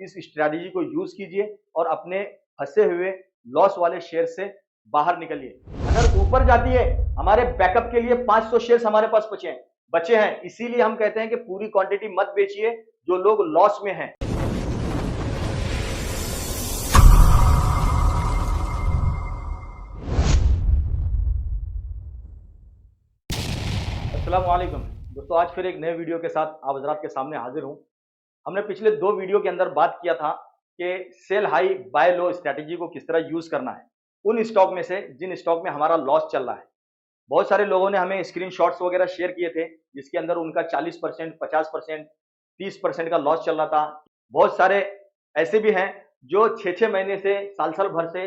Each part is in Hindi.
इस स्ट्रैटेजी को यूज कीजिए और अपने फंसे हुए लॉस वाले शेयर से बाहर निकलिए। अगर ऊपर जाती है, हमारे बैकअप के लिए 500 शेयर्स हमारे पास बचे हैं। इसीलिए हम कहते हैं कि पूरी क्वांटिटी मत बेचिए जो लोग लॉस में हैं। अस्सलाम वालेकुम दोस्तों, आज फिर एक नए वीडियो के साथ आप हज़रात के सामने हाजिर हूं। हमने पिछले 2 वीडियो के अंदर बात किया था कि सेल हाई बाय लो स्ट्रैटेजी को किस तरह यूज करना है उन स्टॉक में से जिन स्टॉक में हमारा लॉस चल रहा है। बहुत सारे लोगों ने हमें स्क्रीनशॉट्स वगैरह शेयर किए थे जिसके अंदर उनका 40%, 50%, 30% का लॉस चल रहा था। बहुत सारे ऐसे भी हैं जो 6-6 महीने से, साल-साल भर से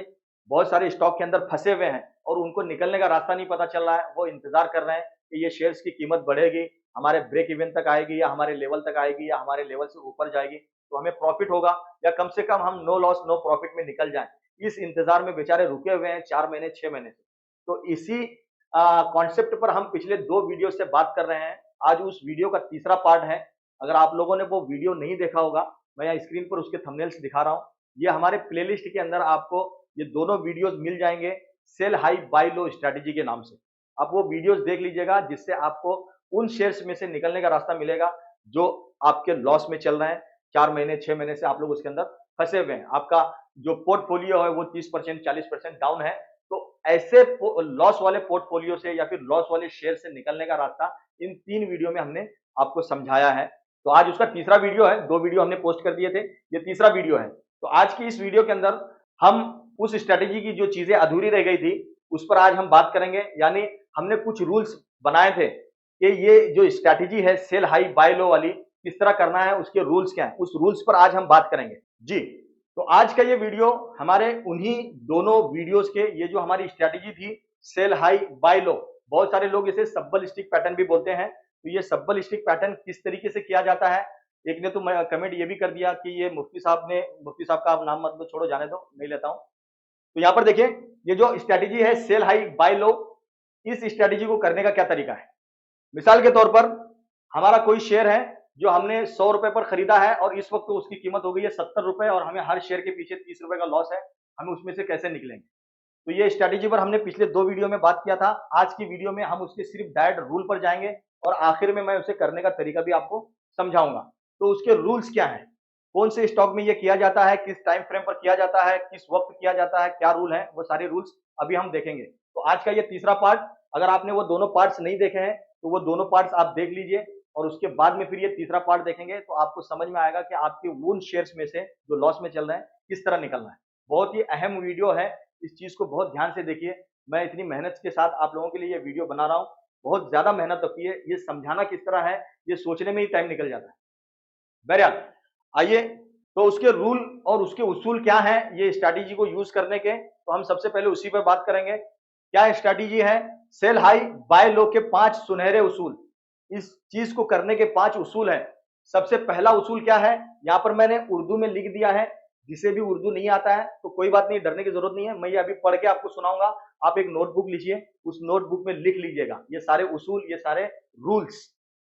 बहुत सारे स्टॉक के अंदर फंसे हुए हैं और उनको निकलने का रास्ता नहीं पता चल रहा है। वो इंतजार कर रहे हैं कि ये शेयर्स की कीमत बढ़ेगी, हमारे ब्रेक इवन तक आएगी या हमारे लेवल तक आएगी या हमारे लेवल से ऊपर जाएगी तो हमें प्रॉफिट होगा या कम से कम हम नो लॉस नो प्रॉफिट में निकल जाएं। इस इंतजार में बेचारे रुके हुए हैं 4 महीने 6 महीने से। तो इसी कॉन्सेप्ट पर हम पिछले 2 वीडियो से बात कर रहे हैं। आज उस वीडियो का तीसरा पार्ट है। अगर आप लोगों ने वो वीडियो नहीं देखा होगा, मैं यहाँ स्क्रीन पर उसके थंबनेल्स दिखा रहा हूँ। ये हमारे प्लेलिस्ट के अंदर आपको ये दोनों वीडियोस मिल जाएंगे, सेल हाई बाय लो स्ट्रैटेजी के नाम से। आप वो वीडियोस देख लीजिएगा जिससे आपको उन शेयर्स में से निकलने का रास्ता मिलेगा जो आपके लॉस में चल रहे हैं। 4 महीने 6 महीने से आप लोग उसके अंदर फंसे हुए हैं। आपका जो पोर्टफोलियो है वो 30% 40% डाउन है। तो ऐसे लॉस वाले पोर्टफोलियो से या फिर लॉस वाले शेयर से निकलने का रास्ता इन 3 वीडियो में हमने आपको समझाया है। तो आज उसका तीसरा वीडियो है। 2 वीडियो हमने पोस्ट कर दिए थे, ये तीसरा वीडियो है। तो आज की इस वीडियो के अंदर हम उस स्ट्रेटेजी की जो चीजें अधूरी रह गई थी उस पर आज हम बात करेंगे। यानी हमने कुछ रूल्स बनाए थे कि ये जो स्ट्रेटेजी है सेल हाई बाय लो वाली किस तरह करना है, उसके रूल्स क्या हैं, उस रूल्स पर आज हम बात करेंगे जी। तो आज का ये वीडियो हमारे उन्हीं दोनों वीडियोस के, ये जो हमारी स्ट्रेटेजी थी सेल हाई बाय लो, बहुत सारे लोग इसे सब्बल स्टिक पैटर्न भी बोलते हैं। तो ये सब्बल स्टिक पैटर्न किस तरीके से किया जाता है, एक ने तो कमेंट ये भी कर दिया कि ये मुफ्ती साहब का आप नाम मतलब छोड़ो, जाने दो, नहीं लेता हूं। तो यहां पर देखिए ये जो स्ट्रेटेजी है सेल हाई बाय लो, इस स्ट्रेटेजी को करने का क्या तरीका है। मिसाल के तौर पर हमारा कोई शेयर है जो हमने 100 रुपए पर खरीदा है और इस वक्त तो उसकी कीमत हो गई है 70 रुपए और हमें हर शेयर के पीछे 30 रुपए का लॉस है। हमें उसमें से कैसे निकलेंगे, तो ये स्ट्रेटेजी पर हमने पिछले 2 वीडियो में बात किया था। आज की वीडियो में हम उसके सिर्फ डायरेक्ट रूल पर जाएंगे और आखिर में मैं उसे करने का तरीका भी आपको समझाऊंगा। तो उसके रूल्स क्या है, कौन से स्टॉक में ये किया जाता है, किस टाइम फ्रेम पर किया जाता है, किस वक्त किया जाता है, क्या रूल है, वो सारे रूल्स अभी हम देखेंगे। तो आज का ये तीसरा पार्ट, अगर आपने वो दोनों पार्ट्स नहीं देखे हैं तो वो दोनों पार्ट्स आप देख लीजिए और उसके बाद में फिर ये तीसरा पार्ट देखेंगे तो आपको समझ में आएगा कि आपके उन शेयर्स में से जो लॉस में चल रहे हैं किस तरह निकलना है। बहुत ही अहम वीडियो है, इस चीज को बहुत ध्यान से देखिए। मैं इतनी मेहनत के साथ आप लोगों के लिए ये वीडियो बना रहा हूँ, बहुत ज्यादा मेहनत होती है। ये समझाना किस तरह है ये सोचने में ही टाइम निकल जाता है। बहरहाल आइए, तो उसके रूल और उसके उसूल क्या है ये स्ट्रैटेजी को यूज करने के, तो हम सबसे पहले उसी पर बात करेंगे। क्या स्ट्रैटेजी है सेल हाई बाय लो के 5 सुनहरे उसूल। इस चीज को करने के 5 उसूल हैं। सबसे पहला उसूल क्या है, यहां पर मैंने उर्दू में लिख दिया है। जिसे भी उर्दू नहीं आता है तो कोई बात नहीं, डरने की जरूरत नहीं है, मैं ये अभी पढ़ के आपको सुनाऊंगा। आप एक नोटबुक लीजिए, उस नोटबुक में लिख लीजिएगा ये सारे उसूल, ये सारे रूल्स।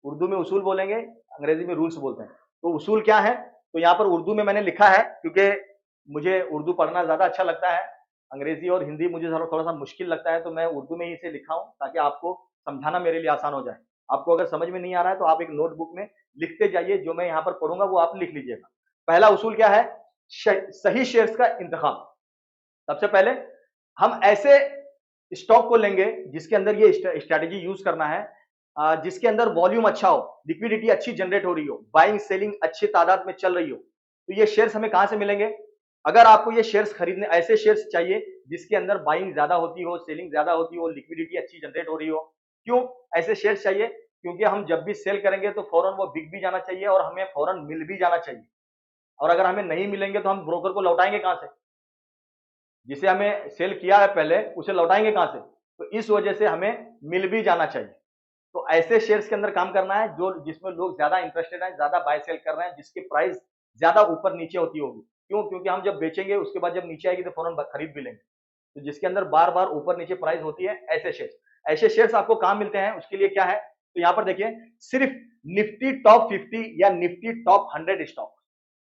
उर्दू में उसूल बोलेंगे, अंग्रेजी में रूल्स बोलते हैं। तो उसूल क्या है, तो यहाँ पर उर्दू में मैंने लिखा है क्योंकि मुझे उर्दू पढ़ना ज्यादा अच्छा लगता है। अंग्रेजी और हिंदी मुझे थोड़ा सा मुश्किल लगता है, तो मैं उर्दू में ही इसे लिखा हूँ ताकि आपको समझाना मेरे लिए आसान हो जाए। आपको अगर समझ में नहीं आ रहा है तो आप एक नोटबुक में लिखते जाइए, जो मैं यहाँ पर पढ़ूंगा वो आप लिख लीजिएगा। पहला उसूल क्या है, सही शेयर्स का इंतखाब। सबसे पहले हम ऐसे स्टॉक को लेंगे जिसके अंदर ये स्ट्रैटेजी यूज करना है, जिसके अंदर वॉल्यूम अच्छा हो, लिक्विडिटी अच्छी जनरेट हो रही हो, बाइंग सेलिंग अच्छी तादाद में चल रही हो। तो ये शेयर्स हमें कहां से मिलेंगे, अगर आपको ये शेयर्स खरीदने, ऐसे शेयर्स चाहिए जिसके अंदर बाइंग ज्यादा होती हो, सेलिंग ज्यादा होती हो, लिक्विडिटी अच्छी जनरेट हो रही हो। क्यों ऐसे शेयर्स चाहिए, क्योंकि हम जब भी सेल करेंगे तो फौरन वो बिक भी जाना चाहिए और हमें फौरन मिल भी जाना चाहिए। और अगर हमें नहीं मिलेंगे तो हम ब्रोकर को लौटाएंगे कहां से, जिसे हमें सेल किया है पहले उसे लौटाएंगे कहां से। तो इस वजह से हमें मिल भी जाना चाहिए। तो ऐसे शेयर्स के अंदर काम करना है जो जिसमें लोग ज्यादा इंटरेस्टेड हैं, ज्यादा बाय सेल कर रहे हैं, जिसकी प्राइस ज्यादा ऊपर नीचे होती होगी। क्यों, क्योंकि हम जब बेचेंगे उसके बाद जब नीचे आएगी तो फौरन खरीद भी लेंगे। तो जिसके अंदर बार बार ऊपर नीचे प्राइस होती है, ऐसे शेयर्स आपको कहां मिलते हैं, उसके लिए क्या है, तो यहां पर देखिए सिर्फ निफ्टी टॉप 50 या निफ्टी टॉप 100 स्टॉक।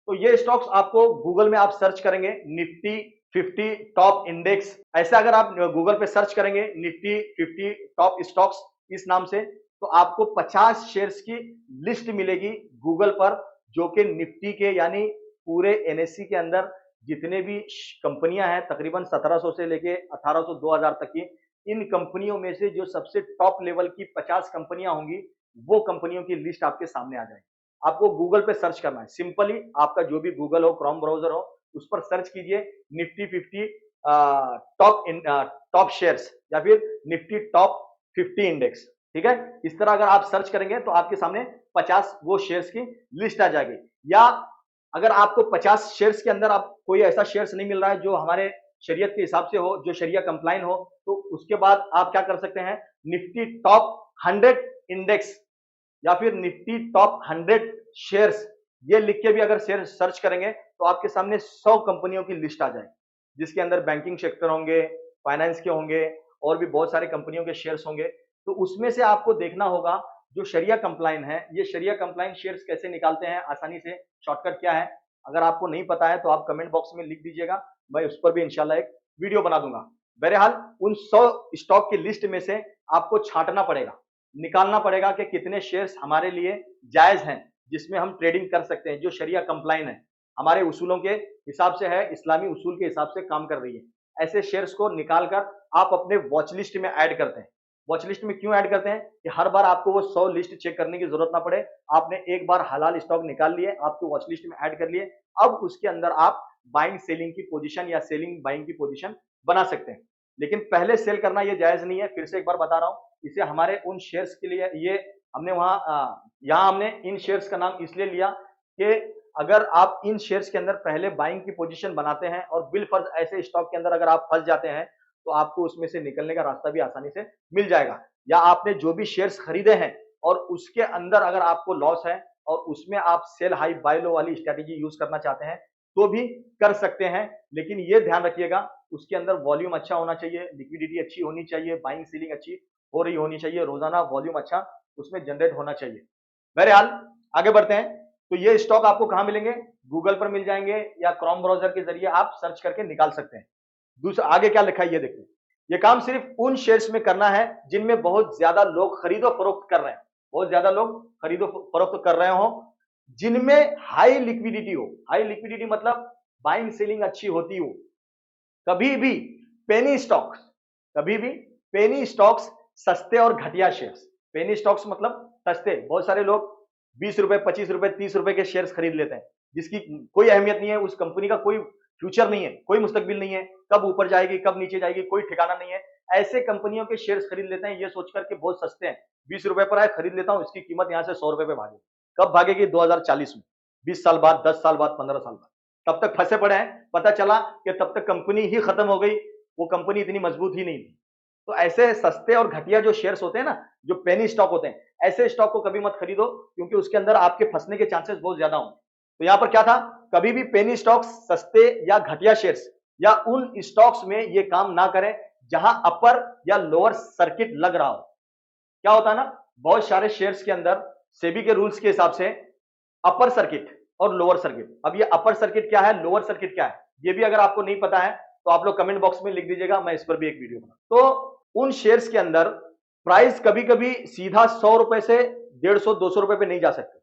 तो ये स्टॉक्स आपको गूगल में आप सर्च करेंगे निफ्टी 50 टॉप इंडेक्स, ऐसे अगर आप गूगल पे सर्च करेंगे निफ्टी 50 टॉप स्टॉक्स इस नाम से, तो आपको 50 शेयर्स की लिस्ट मिलेगी गूगल पर, जो कि निफ्टी के यानी पूरे एनएससी के अंदर जितने भी कंपनियां हैं तकरीबन 1700 से लेके 1800 2000 तक की, इन कंपनियों में से जो सबसे टॉप लेवल की 50 कंपनियां होंगी वो कंपनियों की लिस्ट आपके सामने आ जाएगी। आपको गूगल पे सर्च करना है, सिंपली आपका जो भी गूगल हो, क्रोम ब्राउजर हो, उस पर सर्च कीजिए निफ्टी 50 टॉप शेयर्स या फिर निफ्टी टॉप 50 इंडेक्स। ठीक है, इस तरह अगर आप सर्च करेंगे तो आपके सामने 50 वो शेयर्स की लिस्ट आ जाएगी। या अगर आपको 50 शेयर्स के अंदर आप कोई ऐसा शेयर्स नहीं मिल रहा है जो हमारे शरीयत के हिसाब से हो, जो शरिया कंप्लाइन हो, तो उसके बाद आप क्या कर सकते हैं, निफ्टी टॉप 100 इंडेक्स या फिर निफ्टी टॉप 100 शेयर्स, ये लिख के भी अगर शेयर सर्च करेंगे तो आपके सामने 100 कंपनियों की लिस्ट आ जाएगी, जिसके अंदर बैंकिंग सेक्टर होंगे, फाइनेंस के होंगे और भी बहुत सारे कंपनियों के शेयर्स होंगे। तो उसमें से आपको देखना होगा जो शरिया कंप्लाइन है, ये शरिया कंप्लाइन शेयर्स कैसे निकालते हैं आसानी से, शॉर्टकट क्या है, अगर आपको नहीं पता है तो आप कमेंट बॉक्स में लिख दीजिएगा, मैं उस पर भी इंशाल्लाह एक वीडियो बना दूंगा। बहरहाल उन 100 स्टॉक की लिस्ट में से आपको छांटना पड़ेगा, निकालना पड़ेगा कि कितने शेयर्स हमारे लिए जायज हैं, जिसमें हम ट्रेडिंग कर सकते हैं, जो शरिया कंप्लाइन है, हमारे उसूलों के हिसाब से है, इस्लामी उसूल के हिसाब से काम कर रही है। ऐसे शेयर्स को निकालकर आप अपने वॉच लिस्ट में ऐड करते हैं। वॉच लिस्ट में क्यों ऐड करते हैं कि हर बार आपको वो 100 लिस्ट चेक करने की जरूरत ना पड़े, आपने एक बार हलाल स्टॉक निकाल लिए, आपके वॉच लिस्ट में ऐड कर लिए, अब उसके अंदर आप बाइंग सेलिंग की पोजीशन या सेलिंग बाइंग की पोजीशन बना सकते हैं। लेकिन पहले सेल करना ये जायज नहीं है, फिर से एक बार बता रहा हूं, इसे हमारे उन शेयर्स के लिए ये हमने यहाँ हमने इन शेयर्स का नाम इसलिए लिया कि अगर आप इन शेयर्स के अंदर पहले बाइंग की पोजीशन बनाते हैं और बिलफर्ज ऐसे स्टॉक के अंदर अगर आप फंस जाते हैं तो आपको उसमें से निकलने का रास्ता भी आसानी से मिल जाएगा। या आपने जो भी शेयर्स खरीदे हैं और उसके अंदर अगर आपको लॉस है और उसमें आप सेल हाई बाय लो वाली स्ट्रेटेजी यूज करना चाहते हैं तो भी कर सकते हैं, लेकिन ये ध्यान रखिएगा उसके अंदर वॉल्यूम अच्छा होना चाहिए, लिक्विडिटी अच्छी होनी चाहिए, बाइंग सेलिंग अच्छी हो रही होनी चाहिए, रोजाना वॉल्यूम अच्छा उसमें जनरेट होना चाहिए। बहरहाल आगे बढ़ते हैं, तो ये स्टॉक आपको कहां मिलेंगे, गूगल पर मिल जाएंगे या क्रोम ब्राउजर के जरिए आप सर्च करके निकाल सकते हैं। दूसरा आगे क्या लिखा है ये देखिए, ये काम सिर्फ उन शेयर्स में करना है जिनमें बहुत ज्यादा लोग खरीदो फरोख्त कर रहे हैं, बहुत ज्यादा लोग खरीदो फरोख्त कर रहे हो, जिनमें हाई लिक्विडिटी हो। हाई लिक्विडिटी मतलब बाइंग सेलिंग अच्छी होती हो। कभी भी पेनी स्टॉक्स, कभी भी पेनी स्टॉक्स सस्ते और घटिया शेयर्स, पेनी स्टॉक्स मतलब सस्ते, बहुत सारे लोग 20 रुपए 25 रुपए 30 रुपए के शेयर्स खरीद लेते हैं जिसकी कोई अहमियत नहीं है, उस कंपनी का कोई फ्यूचर नहीं है, कोई मुस्तकबिल नहीं है, कब ऊपर जाएगी कब नीचे जाएगी कोई ठिकाना नहीं है, ऐसे कंपनियों के शेयर्स खरीद लेते हैं ये सोचकर के बहुत सस्ते हैं, 20 रुपए पर आए खरीद लेता हूं, इसकी कीमत यहां से 100 रुपए पे भागेगी, कब भागेगी 2040 में, 20 साल बाद, 10 साल बाद, 15 साल बाद, तब तक फंसे पड़े हैं, पता चला कि तब तक कंपनी ही खत्म हो गई, वो कंपनी इतनी मजबूत ही नहीं थी। तो ऐसे सस्ते और घटिया जो शेयर्स होते हैं ना, जो पेनी स्टॉक होते हैं, ऐसे स्टॉक को कभी मत खरीदो क्योंकि उसके अंदर आपके फंसने के चांसेस बहुत ज्यादा होंगे। तो यहां पर क्या था, कभी भी पेनी स्टॉक्स, सस्ते या घटिया शेयर्स या उन स्टॉक्स में ये काम ना करें जहां अपर या लोअर सर्किट लग रहा हो। क्या होता है ना, बहुत सारे शेयर्स के अंदर सेबी के रूल्स के हिसाब से अपर सर्किट और लोअर सर्किट, अब ये अपर सर्किट क्या है, लोअर सर्किट क्या है, ये भी अगर आपको नहीं पता है तो आप लोग कमेंट बॉक्स में लिख दीजिएगा, मैं इस पर भी एक वीडियो बना। तो उन शेयर्स के अंदर प्राइस कभी कभी सीधा 100 रुपए से 150 200 रुपए पे नहीं जा सकते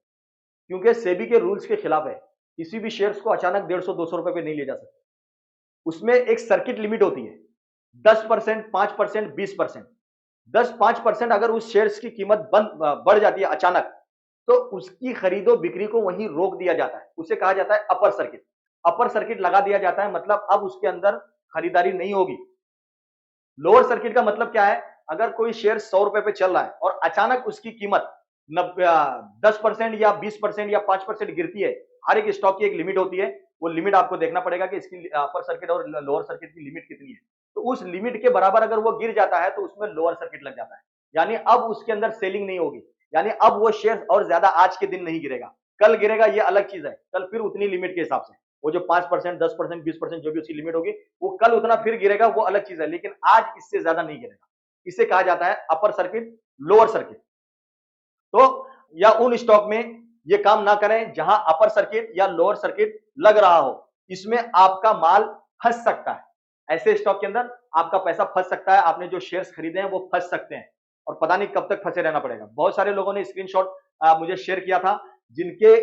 क्योंकि सेबी के रूल्स के खिलाफ है, किसी भी शेयर्स को अचानक 150 200 रुपए पे नहीं ले जा सकते, उसमें एक सर्किट लिमिट होती है 10%, 5%, 20%, 10-5% अगर उस शेयर्स की कीमत बढ़ जाती है अचानक तो उसकी खरीदो बिक्री को वहीं रोक दिया जाता है, उसे कहा जाता है अपर सर्किट। अपर सर्किट लगा दिया जाता है मतलब अब उसके अंदर खरीदारी नहीं होगी। लोअर सर्किट का मतलब क्या है, अगर कोई शेयर 100 रुपए पे चल रहा है और अचानक उसकी कीमत 10% या 20% या 5% गिरती है, हर एक स्टॉक की एक लिमिट होती है, वो लिमिट आपको देखना पड़ेगा कि इसकी अपर सर्किट और लोअर सर्किट की लिमिट कितनी है, तो उस लिमिट के बराबर अगर वो गिर जाता है तो उसमें लोअर सर्किट लग जाता है, यानी अब उसके अंदर सेलिंग नहीं होगी, यानी अब वो शेयर और ज्यादा आज के दिन नहीं गिरेगा, कल गिरेगा ये अलग चीज है, कल फिर उतनी लिमिट के हिसाब से वो जो 5%, 10%, 20% जो भी उसकी लिमिट होगी वो कल उतना फिर गिरेगा, वो अलग चीज है, लेकिन आज इससे ज्यादा नहीं गिरेगा। इसे कहा जाता है अपर सर्किट, लोअर सर्किट। तो या उन स्टॉक में ये काम ना करें जहां अपर सर्किट या लोअर सर्किट लग रहा हो, इसमें आपका माल फंस सकता है। ऐसे स्टॉक के अंदर आपका पैसा फंस सकता है, आपने जो शेयर्स खरीदे हैं वो फंस सकते हैं और पता नहीं कब तक फंसे रहना पड़ेगा। बहुत सारे लोगों ने स्क्रीनशॉट मुझे शेयर किया था, जिनके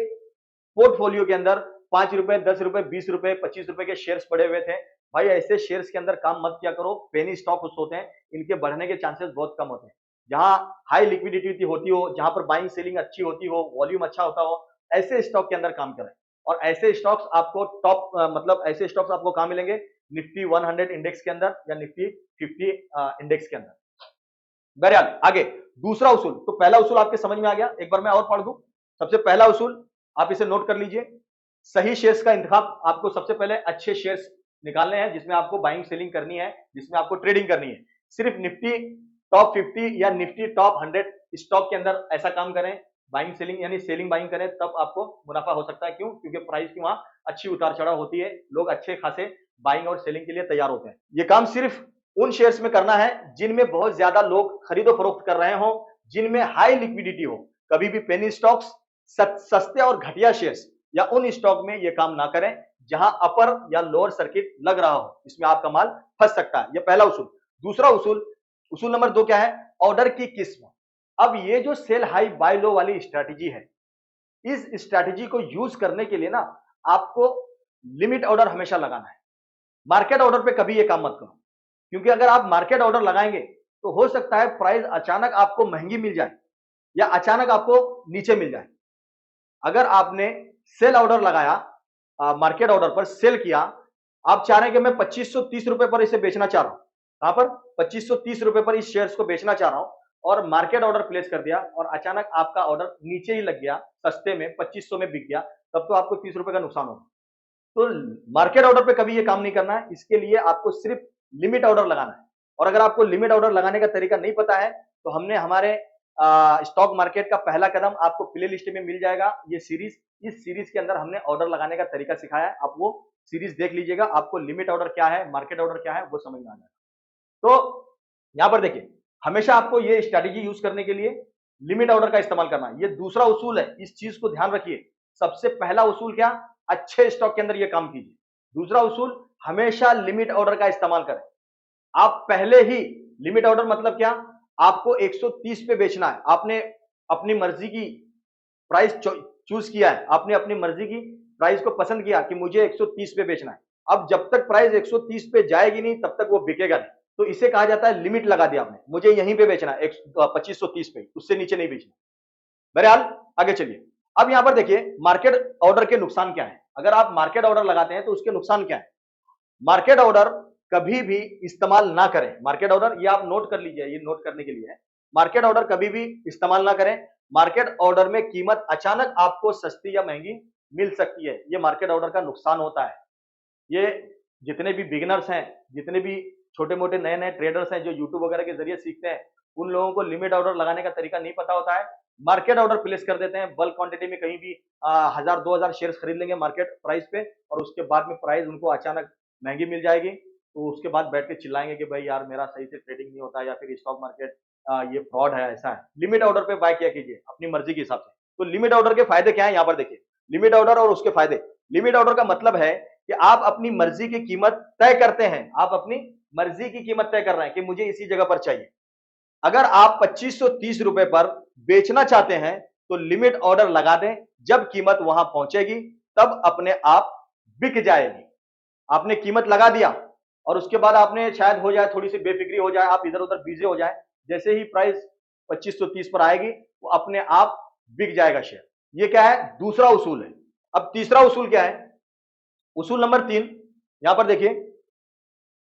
पोर्टफोलियो के अंदर 5 रुपए, 10 रुपए, 20 रुपए, 25 रुपए के शेयर्स पड़े हुए थे। भाई ऐसे शेयर्स के अंदर काम मत किया करो, पेनी स्टॉक होते हैं, इनके बढ़ने के चांसेस बहुत कम होते हैं। जहां हाई लिक्विडिटी होती हो, जहां पर बाइंग सेलिंग अच्छी होती हो, वॉल्यूम अच्छा होता हो, ऐसे स्टॉक के अंदर काम करें। और ऐसे स्टॉक्स आपको टॉप मतलब ऐसे स्टॉक्स आपको कहां मिलेंगे? निफ्टी 100 इंडेक्स के अंदर या निफ्टी 50 इंडेक्स के अंदर। बहरहाल आगे दूसरा उसूल, तो पहला उसूल आपके समझ में आ गया, एक बार मैं और पढ़ दूं। सबसे पहला उसूल आप इसे नोट कर लीजिए, सही शेयर्स का इंतखाब। आपको सबसे पहले अच्छे शेयर्स निकालने हैं जिसमें आपको बाइंग सेलिंग करनी है, जिसमें आपको ट्रेडिंग करनी है। सिर्फ निफ्टी टॉप 50 या निफ्टी टॉप 100 स्टॉक के अंदर ऐसा काम करें, बाइंग सेलिंग यानी सेलिंग बाइंग करें, तब आपको मुनाफा हो सकता है। क्यों? क्योंकि प्राइस की वहां अच्छी उतार चढ़ाव होती है, लोग अच्छे खासे बाइंग और सेलिंग के लिए तैयार होते हैं। ये काम सिर्फ उन शेयर्स में करना है जिनमें बहुत ज्यादा लोग खरीदो फरोख्त कर रहे हो, जिनमें हाई लिक्विडिटी हो। कभी भी पेनी स्टॉक्स, सस्ते और घटिया शेयर्स या उन स्टॉक में ये काम ना करें जहां अपर या लोअर सर्किट लग रहा हो, इसमें आपका माल फंस सकता है। ये पहला उसूल। दूसरा उसूल, उसूल नंबर 2 क्या है? ऑर्डर की किस्म। अब ये जो सेल हाई बाय लो वाली स्ट्रैटेजी है, इस स्ट्रैटेजी को यूज करने के लिए ना आपको लिमिट ऑर्डर हमेशा लगाना है। मार्केट ऑर्डर पे कभी ये काम मत करो, क्योंकि अगर आप मार्केट ऑर्डर लगाएंगे तो हो सकता है प्राइस अचानक आपको महंगी मिल जाए या अचानक आपको नीचे मिल जाए। अगर आपने सेल ऑर्डर लगाया, मार्केट ऑर्डर पर सेल किया, आप चाह रहे हैं कि मैं 2530 रुपए पर इसे बेचना चाह रहा हूं, कहां पर? 2530 रुपए पर इस शेयर्स को बेचना चाह रहा हूं, और मार्केट ऑर्डर प्लेस कर दिया और अचानक आपका ऑर्डर नीचे ही लग गया, सस्ते में 2500 में बिक गया, तब तो आपको 30 रुपए का नुकसान होगा। तो मार्केट ऑर्डर पे कभी ये काम नहीं करना है। इसके लिए आपको सिर्फ लिमिट ऑर्डर लगाना है। और अगर आपको लिमिट ऑर्डर लगाने का तरीका नहीं पता है तो हमने हमारे स्टॉक मार्केट का पहला कदम आपको प्ले लिस्ट में मिल जाएगा, ये सीरीज। इस सीरीज के अंदर हमने ऑर्डर लगाने का तरीका सिखाया है, आप वो सीरीज देख लीजिएगा, आपको लिमिट ऑर्डर क्या है, मार्केट ऑर्डर क्या है, वो समझ में आ जाएगा। तो यहां पर देखिए, हमेशा आपको ये स्ट्रैटेजी यूज करने के लिए लिमिट ऑर्डर का इस्तेमाल करना है। ये दूसरा उसूल है, इस चीज को ध्यान रखिए। सबसे पहला उसूल क्या? अच्छे स्टॉक के अंदर ये काम कीजिए। दूसरा उसूल, हमेशा लिमिट ऑर्डर का इस्तेमाल करें। आप पहले ही लिमिट ऑर्डर मतलब क्या? आपको 130 पे बेचना है, आपने अपनी मर्जी की प्राइस चूज किया है, आपने अपनी मर्जी की प्राइस को पसंद किया कि मुझे 130 पे बेचना है। अब जब तक प्राइस 130 पे जाएगी नहीं तब तक वो बिकेगा नहीं, तो इसे कहा जाता है लिमिट लगा दिया आपने, मुझे यहीं पे बेचना है 2530 पे, उससे नीचे नहीं बेचना। बहरहाल आगे चलिए। अब यहां पर देखिए मार्केट ऑर्डर के नुकसान क्या है। अगर आप मार्केट ऑर्डर लगाते हैं तो उसके नुकसान क्या है? मार्केट ऑर्डर कभी भी इस्तेमाल ना करें। मार्केट ऑर्डर ये आप नोट कर लीजिए, ये नोट करने के लिए है। मार्केट ऑर्डर कभी भी इस्तेमाल ना करें। मार्केट ऑर्डर में कीमत अचानक आपको सस्ती या महंगी मिल सकती है, ये मार्केट ऑर्डर का नुकसान होता है। ये जितने भी बिगिनर्स हैं, जितने भी छोटे मोटे नए नए ट्रेडर्स हैं जो यूट्यूब वगैरह के जरिए सीखते हैं, उन लोगों को लिमिट ऑर्डर लगाने का तरीका नहीं पता होता है। मार्केट ऑर्डर प्लेस कर देते हैं बल्क क्वांटिटी में, कहीं भी 1000-2000 शेयर्स खरीद लेंगे मार्केट प्राइस पे, और उसके बाद में प्राइस उनको अचानक महंगी मिल जाएगी, तो उसके बाद बैठ के चिल्लाएंगे कि भाई यार मेरा सही से ट्रेडिंग नहीं होता, या फिर स्टॉक मार्केट ये फ्रॉड है, ऐसा है। लिमिट ऑर्डर पे बाय किया कीजिए अपनी मर्जी के हिसाब से। तो लिमिट ऑर्डर के फायदे क्या है यहाँ पर देखिए, लिमिट ऑर्डर और उसके फायदे। लिमिट ऑर्डर का मतलब है कि आप अपनी मर्जी की कीमत तय करते हैं, आप अपनी मर्जी की कीमत तय कर रहे हैं कि मुझे इसी जगह पर चाहिए। अगर आप 2530 रुपए पर बेचना चाहते हैं तो लिमिट ऑर्डर लगा दें, जब कीमत वहां पहुंचेगी तब अपने आप बिक जाएगी। आपने कीमत लगा दिया और उसके बाद आपने शायद हो जाए थोड़ी सी बेफिक्री हो जाए, आप इधर उधर बिजी हो जाए, जैसे ही प्राइस 2530 पर आएगी वो अपने आप बिक जाएगा शेयर। ये क्या है? दूसरा उसूल है। अब तीसरा उसूल क्या है? उसूल नंबर 3, यहां पर देखिए,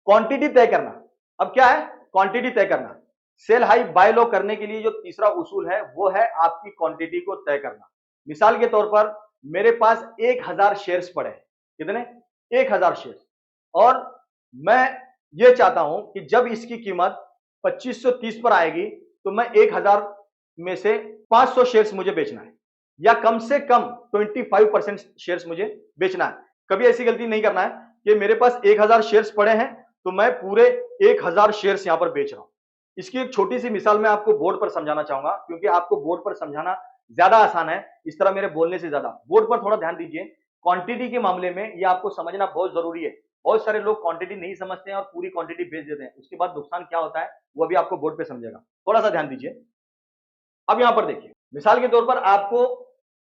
क्वांटिटी तय करना। अब क्या है? क्वांटिटी तय करना। सेल हाई बाय लो करने के लिए जो तीसरा उसूल है वो है आपकी क्वांटिटी को तय करना। मिसाल के तौर पर मेरे पास 1000 शेयर्स पड़े हैं। कितने? 1000 शेयर्स, और मैं ये चाहता हूं कि जब इसकी कीमत 2530 पर आएगी तो मैं 1000 में से 500 शेयर्स मुझे बेचना है, या कम से कम 25% शेयर्स मुझे बेचना है। कभी ऐसी गलती नहीं करना है कि मेरे पास 1000 शेयर्स पड़े हैं तो मैं पूरे 1000 शेयर्स यहां पर बेच रहा हूं। इसकी एक छोटी सी मिसाल मैं आपको बोर्ड पर समझाना चाहूंगा, क्योंकि आपको बोर्ड पर समझाना ज्यादा आसान है इस तरह मेरे बोलने से ज्यादा। बोर्ड पर थोड़ा ध्यान दीजिए। क्वांटिटी के मामले में ये आपको समझना बहुत जरूरी है। बहुत सारे लोग क्वांटिटी नहीं समझते हैं और पूरी क्वांटिटी बेच देते हैं, उसके बाद नुकसान क्या होता है वो भी आपको बोर्ड पे समझेगा। थोड़ा सा ध्यान दीजिए। अब यहां पर देखिए, मिसाल के तौर पर आपको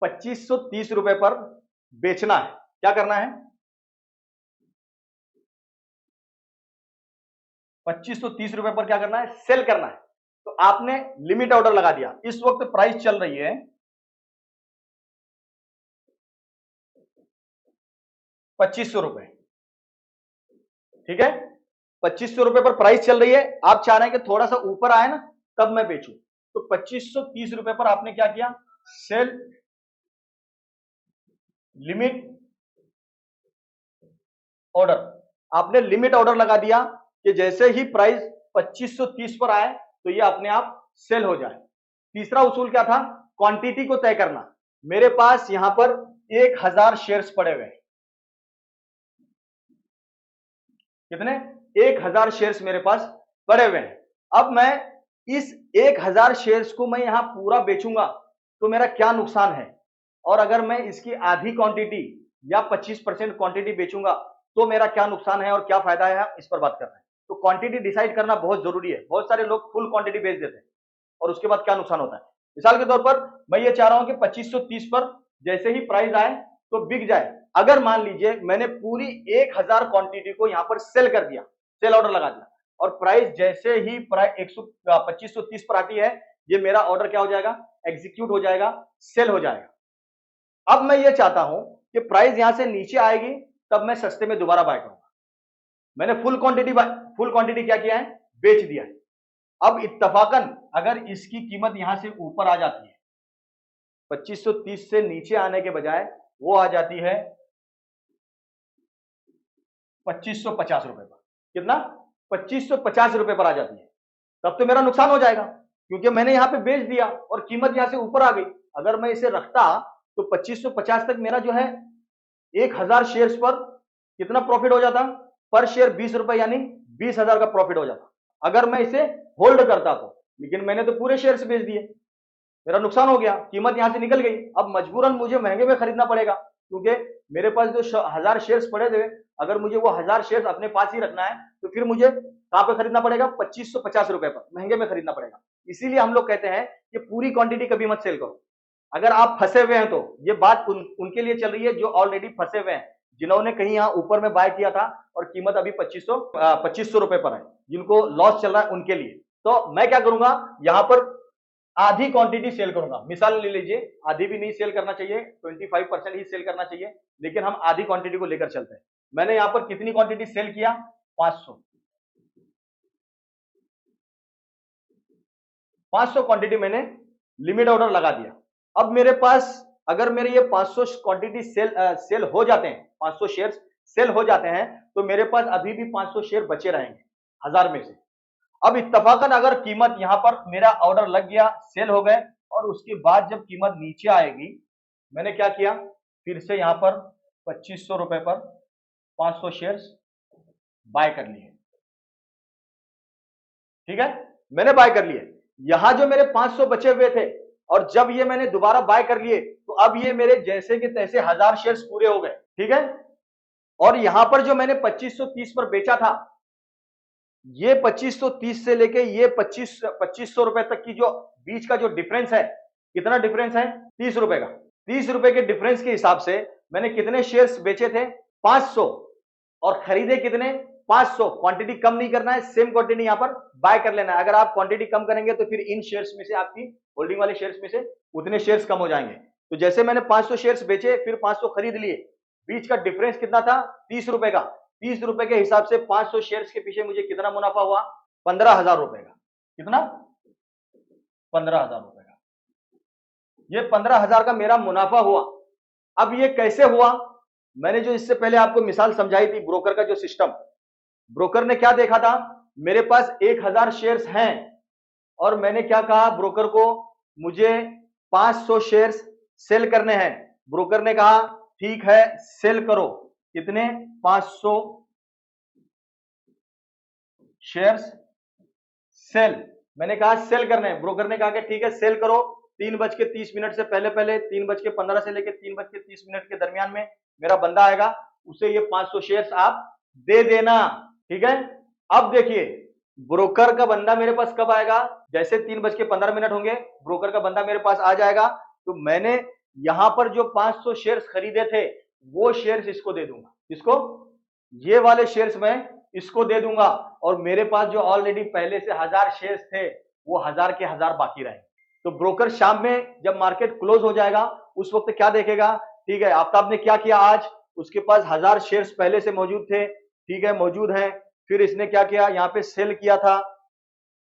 2530 रुपए पर बेचना है। क्या करना है? 2530 रुपए पर क्या करना है? सेल करना है। तो आपने लिमिट ऑर्डर लगा दिया। इस वक्त प्राइस चल रही है 2500 रुपए, ठीक है? 2500 रुपए पर प्राइस चल रही है, आप चाह रहे हैं कि थोड़ा सा ऊपर आए ना तब मैं बेचूं। तो 2530 रुपए पर आपने क्या किया? Sell limit order. आपने लिमिट ऑर्डर लगा दिया कि जैसे ही प्राइस 2530 पर आए तो ये अपने आप सेल हो जाए। तीसरा उसूल क्या था? क्वांटिटी को तय करना। मेरे पास यहां पर 1000 शेयर्स पड़े हुए हैं। कितने? 1000 शेयर्स मेरे पास पड़े हुए हैं। अब मैं इस 1000 शेयर्स को मैं यहां पूरा बेचूंगा तो मेरा क्या नुकसान है, और अगर मैं इसकी आधी क्वांटिटी या 25% क्वांटिटी बेचूंगा तो मेरा क्या नुकसान है और क्या फायदा है, इस पर बात कर रहे हैं। तो क्वांटिटी डिसाइड करना बहुत जरूरी है। बहुत सारे लोग फुल क्वांटिटी बेच देते हैं और उसके बाद क्या नुकसान होता है। मिसाल के तौर पर मैं ये चाह रहा हूं कि 2530 पर जैसे ही प्राइस आए तो बिक जाए। अगर मान लीजिए मैंने पूरी 1000 क्वांटिटी को यहां पर सेल कर दिया, सेल ऑर्डर लगा दिया, और प्राइस जैसे ही प्राइस 2530 पर आती है, ये मेरा ऑर्डर क्या हो जाएगा? एग्जीक्यूट हो जाएगा, सेल हो जाएगा। अब मैं ये चाहता हूं कि प्राइस यहां से नीचे आएगी तब मैं सस्ते में दोबारा बाय करूंगा। मैंने फुल क्वांटिटी क्या किया है? बेच दिया है। अब इत्तफाकन अगर इसकी कीमत यहां से ऊपर आ जाती है, 2530 से नीचे आने के बजाय वो आ जाती है 2550 रुपए पर। कितना? 2550 रुपए पर आ जाती है। तब तो मेरा नुकसान हो जाएगा क्योंकि मैंने यहां पे बेच दिया और कीमत यहां से ऊपर आ गई। अगर मैं इसे रखता तो 2550 तक मेरा जो है 1000 शेयर्स पर कितना प्रॉफिट हो जाता? पर शेयर 20 रुपए, यानी 20,000 का प्रॉफिट हो जाता अगर मैं इसे होल्ड करता तो। लेकिन मैंने तो पूरे शेयर्स बेच दिए, मेरा नुकसान हो गया, कीमत यहां से निकल गई। अब मजबूरन मुझे महंगे में खरीदना पड़ेगा क्योंकि मेरे पास जो 1000 शेयर्स पड़े थे, अगर मुझे वो 1000 शेयर्स अपने पास ही रखना है तो फिर मुझे कहां पे खरीदना पड़ेगा? 2550 रुपए पर, महंगे में खरीदना पड़ेगा। इसीलिए हम लोग कहते हैं कि पूरी क्वांटिटी कभी मत सेल करो। अगर आप फंसे हुए हैं तो ये बात उनके लिए चल रही है जो ऑलरेडी फंसे हुए हैं, जिन्होंने कहीं यहां ऊपर में बाय किया था और कीमत अभी 2500 रुपए पर है, जिनको लॉस चल रहा है उनके लिए। तो मैं क्या करूंगा, यहां पर आधी क्वांटिटी सेल करूंगा। मिसाल ले लीजिए, आधी भी नहीं सेल करना चाहिए, 25% ही सेल करना चाहिए, लेकिन हम आधी क्वांटिटी को लेकर चलते हैं। मैंने यहां पर कितनी क्वांटिटी सेल किया? 500 क्वांटिटी मैंने लिमिट ऑर्डर लगा दिया। अब मेरे पास अगर मेरे ये 500 क्वांटिटी सेल हो जाते हैं, 500 शेयर सेल हो जाते हैं, तो मेरे पास अभी भी 500 शेयर बचे रहेंगे 1000 में से। अब इत्तफाकन अगर कीमत यहां पर मेरा ऑर्डर लग गया, सेल हो गए, और उसके बाद जब कीमत नीचे आएगी, मैंने क्या किया? फिर से यहां पर 2500 रुपए पर 500 शेयर्स बाय कर लिए। ठीक है, मैंने बाय कर लिए। यहां जो मेरे 500 बचे हुए थे, और जब ये मैंने दोबारा बाय कर लिए, तो अब ये मेरे जैसे के तैसे 1000 शेयर्स पूरे हो गए। ठीक है, और यहां पर जो मैंने 2530 पर बेचा था, ये 2530 से लेके ये 2500 रुपए तक की जो बीच का जो डिफरेंस है, कितना डिफरेंस है? 30 रुपए का। 30 रुपए के डिफरेंस के हिसाब से मैंने कितने शेयर्स बेचे थे? 500, और खरीदे कितने? 500। क्वांटिटी कम नहीं करना है, सेम क्वांटिटी यहां पर बाय कर लेना है। अगर आप क्वांटिटी कम करेंगे तो फिर इन शेयर्स में से, आपकी होल्डिंग वाले शेयर्स में से उतने शेयर्स कम हो जाएंगे। तो जैसे मैंने 500 शेयर्स बेचे, फिर 500 खरीद लिए, बीच का डिफरेंस कितना था? 30 रुपए का। 30 रुपए के हिसाब से 500 शेयर्स के पीछे मुझे कितना मुनाफा हुआ? 15,000 रुपए का। कितना? 15,000 रुपए का। ये 15,000 का मेरा मुनाफा हुआ। अब ये कैसे हुआ? मैंने जो इससे पहले आपको मिसाल समझाई थी, ब्रोकर का जो सिस्टम, ब्रोकर ने क्या देखा था? मेरे पास 1000 शेयर्स हैं, और मैंने क्या कहा ब्रोकर को? मुझे 500 शेयर्स सेल करने हैं। ब्रोकर ने कहा ठीक है, सेल करो। कितने? 500 शेयर्स सेल। मैंने कहा सेल करने हैं। ब्रोकर ने कहा कि ठीक है, सेल करो। 3:30 से पहले पहले 3:15 से लेकर 3:30 के दरमियान में मेरा बंदा आएगा, उसे ये 500 शेयर्स आप दे देना। ठीक है, अब देखिए ब्रोकर का बंदा मेरे पास कब आएगा, जैसे 3:15 होंगे ब्रोकर का बंदा मेरे पास आ जाएगा, तो मैंने यहां पर जो 500 शेयर्स खरीदे थे वो शेयर्स इसको दे दूंगा। इसको, ये वाले शेयर्स मैं इसको दे दूंगा, और मेरे पास जो ऑलरेडी पहले से 1000 शेयर्स थे वो 1000 के 1000 बाकी रहेंगे। तो ब्रोकर शाम में जब मार्केट क्लोज हो जाएगा उस वक्त क्या देखेगा, ठीक है आफ्ताब ने क्या किया आज, उसके पास 1000 शेयर्स पहले से मौजूद थे, ठीक है मौजूद हैं, फिर इसने क्या किया, यहाँ पे सेल किया था,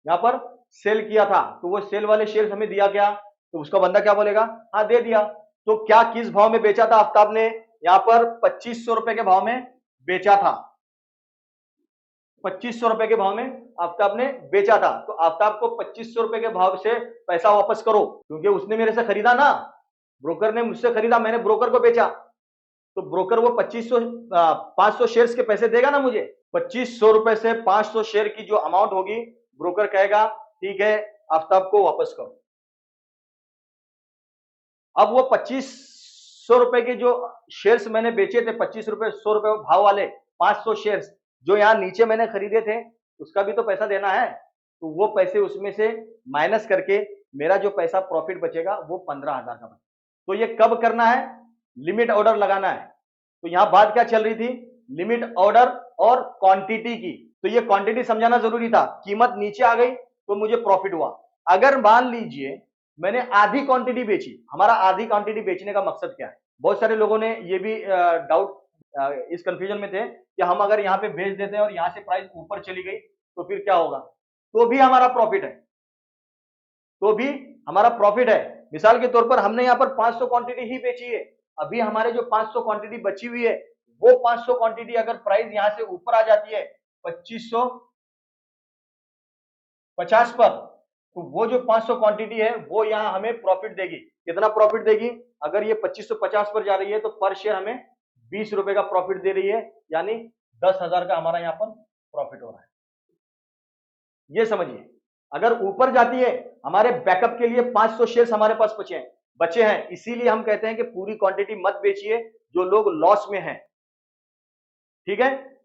यहाँ पर सेल किया था, तो वो सेल वाले शेयर्स हमें दिया क्या, तो उसका बंदा क्या बोलेगा, हाँ दे दिया। तो क्या किस भाव में बेचा था आफ्ताब ने, यहाँ पर 2500 रुपए के भाव में बेचा था, 2500 रुपए के भाव में आफ्ताब ने बेचा था। तो आफ्ताब को 2500 रुपए के भाव से पैसा वापस करो, क्योंकि उसने मेरे से खरीदा ना, ब्रोकर ने मुझसे खरीदा, मैंने ब्रोकर को बेचा, तो ब्रोकर वो 500 शेयर्स के पैसे देगा ना मुझे। 2500 रुपए से 500 शेयर की जो अमाउंट होगी, ब्रोकर कहेगा ठीक है आफ्ताब को वापस करो। अब वो 2500 रुपए के जो शेयर्स मैंने बेचे थे, 25 रुपए 100 रुपए भाव वाले 500 शेयर्स जो यहां नीचे मैंने खरीदे थे, उसका भी तो पैसा देना है, तो वो पैसे उसमें से माइनस करके मेरा जो पैसा प्रॉफिट बचेगा वो 15,000 का बचेगा। तो ये कब करना है, लिमिट ऑर्डर लगाना है। तो यहां बात क्या चल रही थी, लिमिट ऑर्डर और क्वांटिटी की। तो ये क्वांटिटी समझाना जरूरी था, कीमत नीचे आ गई तो मुझे प्रॉफिट हुआ। अगर मान लीजिए मैंने आधी क्वांटिटी बेची, हमारा आधी क्वांटिटी बेचने का मकसद क्या है, बहुत सारे लोगों ने ये भी डाउट इस कंफ्यूजन में थे कि हम अगर यहाँ पे बेच देते हैं और यहाँ से प्राइस ऊपर चली गई तो फिर क्या होगा, तो भी हमारा प्रॉफिट है, तो भी हमारा प्रॉफिट है। मिसाल के तौर पर हमने यहाँ पर 500 क्वांटिटी ही बेची है, अभी हमारे जो 500 क्वांटिटी बची हुई है वो 500 क्वांटिटी अगर प्राइस यहां से ऊपर आ जाती है 2550 पर, तो वो जो 500 क्वांटिटी है वो यहां हमें प्रॉफिट देगी। कितना प्रॉफिट देगी, अगर ये 2550 पर जा रही है तो पर शेयर हमें 20 रुपए का प्रॉफिट दे रही है, यानी 10,000 का हमारा यहाँ पर प्रॉफिट हो रहा है। ये समझिए, अगर ऊपर जाती है, हमारे बैकअप के लिए 500 शेयर्स हमारे पास बचे हैं, इसीलिए हम कहते हैं कि पूरी क्वांटिटी मत बेचिए जो लोग लॉस में हैं। ठीक है,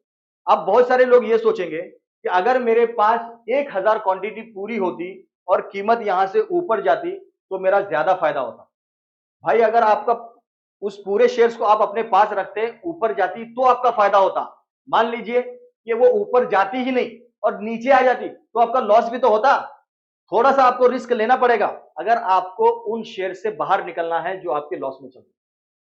अब बहुत सारे लोग ये सोचेंगे कि अगर मेरे पास 1000 क्वांटिटी पूरी होती और कीमत यहां से ऊपर जाती तो मेरा ज्यादा फायदा होता। भाई अगर आपका उस पूरे शेयर्स को आप अपने पास रखते, ऊपर जाती तो आपका फायदा होता। मान लीजिए कि वो ऊपर जाती ही नहीं और नीचे आ जाती तो आपका लॉस भी तो होता। थोड़ा सा आपको रिस्क लेना पड़ेगा अगर आपको उन शेयर से बाहर निकलना है जो आपके लॉस में चल रहे,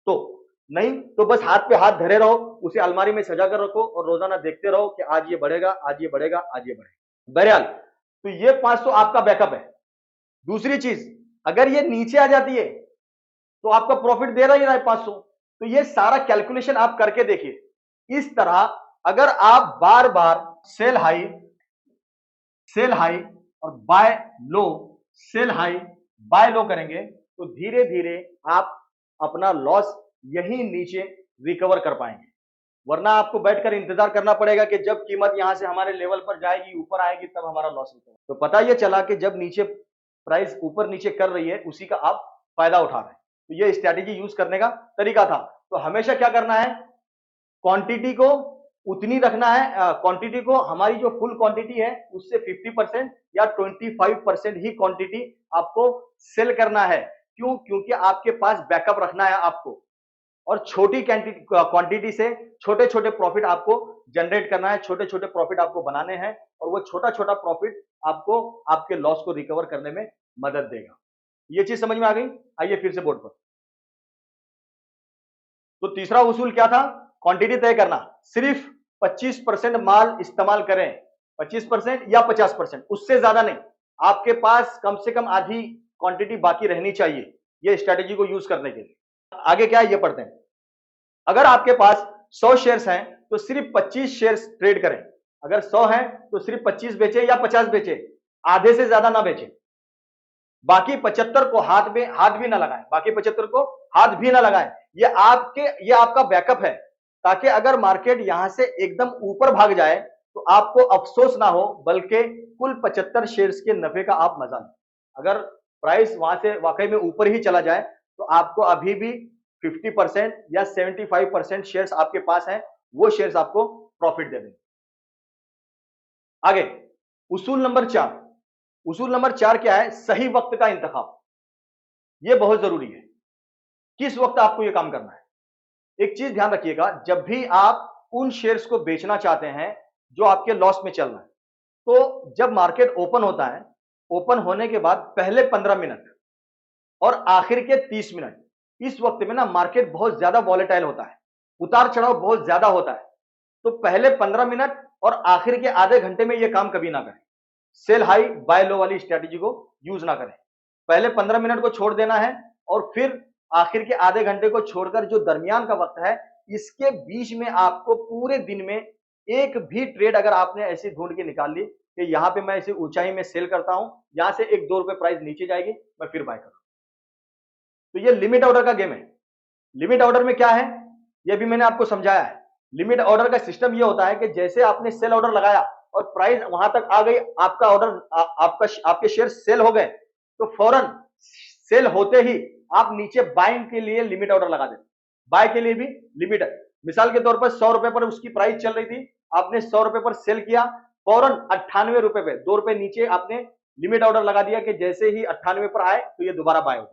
तो नहीं तो बस हाथ पे हाथ धरे रहो, उसे अलमारी में सजा कर रखो और रोजाना देखते रहो कि आज ये बढ़ेगा, आज ये बढ़ेगा, आज ये बढ़ेगा। बहरहाल तो ये 500 आपका बैकअप है। दूसरी चीज, अगर ये नीचे आ जाती है तो आपका प्रॉफिट दे रहा ही रहा है 500। तो ये सारा कैलकुलेशन आप करके देखिए। इस तरह अगर आप बार बार सेल हाई और बाय लो, सेल हाई बाय लो करेंगे तो धीरे धीरे आप अपना लॉस यही नीचे रिकवर कर पाएंगे। वरना आपको बैठकर इंतजार करना पड़ेगा कि जब कीमत यहां से हमारे लेवल पर जाएगी, ऊपर आएगी, तब हमारा लॉस रिकवर। तो पता ये चला कि जब नीचे प्राइस ऊपर नीचे कर रही है उसी का आप फायदा उठा रहे हैं। तो ये स्ट्रैटेजी यूज करने का तरीका था। तो हमेशा क्या करना है, क्वांटिटी को उतनी रखना है, क्वांटिटी को हमारी जो फुल क्वांटिटी है उससे 50% या 25% ही क्वांटिटी आपको सेल करना है। क्यों, क्योंकि आपके पास बैकअप रखना है आपको, और छोटी क्वांटिटी से छोटे छोटे प्रॉफिट आपको जनरेट करना है, छोटे छोटे प्रॉफिट आपको बनाने हैं, और वो छोटा छोटा प्रॉफिट आपको आपके लॉस को रिकवर करने में मदद देगा। ये चीज समझ में आ गई। आइए फिर से बोर्ड पर। तो तीसरा उसूल क्या था, क्वांटिटी तय करना, सिर्फ 25% माल इस्तेमाल करें, 25% या 50%, उससे ज्यादा नहीं। आपके पास कम से कम आधी क्वांटिटी बाकी रहनी चाहिए ये स्ट्रेटेजी को यूज करने के लिए। आगे क्या है ये पढ़ते हैं। अगर आपके पास 100 शेयर्स हैं तो सिर्फ 25 शेयर्स ट्रेड करें। अगर 100 हैं तो सिर्फ 25 बेचे या 50 बेचे, आधे से ज्यादा ना बेचे। बाकी 75 को हाथ भी ना लगाएं, बाकी 75 को हाथ भी ना लगाएं। ये आपका बैकअप है, ताकि अगर मार्केट यहां से एकदम ऊपर भाग जाए तो आपको अफसोस ना हो, बल्कि कुल 75 शेयर्स के नफे का आप मजा लें। अगर प्राइस वहां से वाकई में ऊपर ही चला जाए तो आपको अभी भी 50% या 75% शेयर्स आपके पास हैं, वो शेयर्स आपको प्रॉफिट दे देंगे। आगे उसूल नंबर 4। उसूल नंबर 4 क्या है? सही वक्त का इंतखाब। यह बहुत जरूरी है। किस वक्त आपको यह काम करना है? एक चीज ध्यान रखिएगा, जब भी आप उन शेयर्स को बेचना चाहते हैं जो आपके लॉस में चल रहा है, तो जब मार्केट ओपन होता है, ओपन होने के बाद पहले 15 मिनट और आखिर के 30 मिनट, इस वक्त में ना मार्केट बहुत ज्यादा वॉलेटाइल होता है, उतार चढ़ाव बहुत ज्यादा होता है। तो पहले 15 मिनट और आखिर के आधे घंटे में यह काम कभी ना करें। सेल हाई बाय लो वाली स्ट्रेटेजी को यूज ना करें। पहले 15 मिनट को छोड़ देना है और फिर आखिर के आधे घंटे को छोड़कर जो दरमियान का वक्त है, इसके बीच में आपको पूरे दिन में एक भी ट्रेड अगर आपने ऐसी ढूंढ के निकाल ली कि यहां पे मैं इसे ऊंचाई में सेल करता हूं, यहां से 1-2 रुपए प्राइस नीचे जाएगी, मैं फिर बाय करूंगा। तो ये लिमिट ऑर्डर का गेम है। लिमिट ऑर्डर में क्या है, ये भी मैंने आपको समझाया है। लिमिट ऑर्डर का सिस्टम ये होता है कि जैसे आपने सेल ऑर्डर लगाया और प्राइस वहां तक आ गई, आपका ऑर्डर आपके शेयर सेल हो गए, तो फौरन सेल होते ही आप नीचे बाइंग के लिए लिमिट ऑर्डर लगा देते। बाय के लिए भी लिमिट है। मिसाल के तौर पर 100 रुपए पर उसकी प्राइस चल रही थी, आपने 100 रुपए पर सेल किया, फौरन 98 रुपए पे 2 रुपए नीचे आपने लिमिट ऑर्डर लगा दिया कि जैसे ही 98 पर आए तो ये दोबारा बाय हो।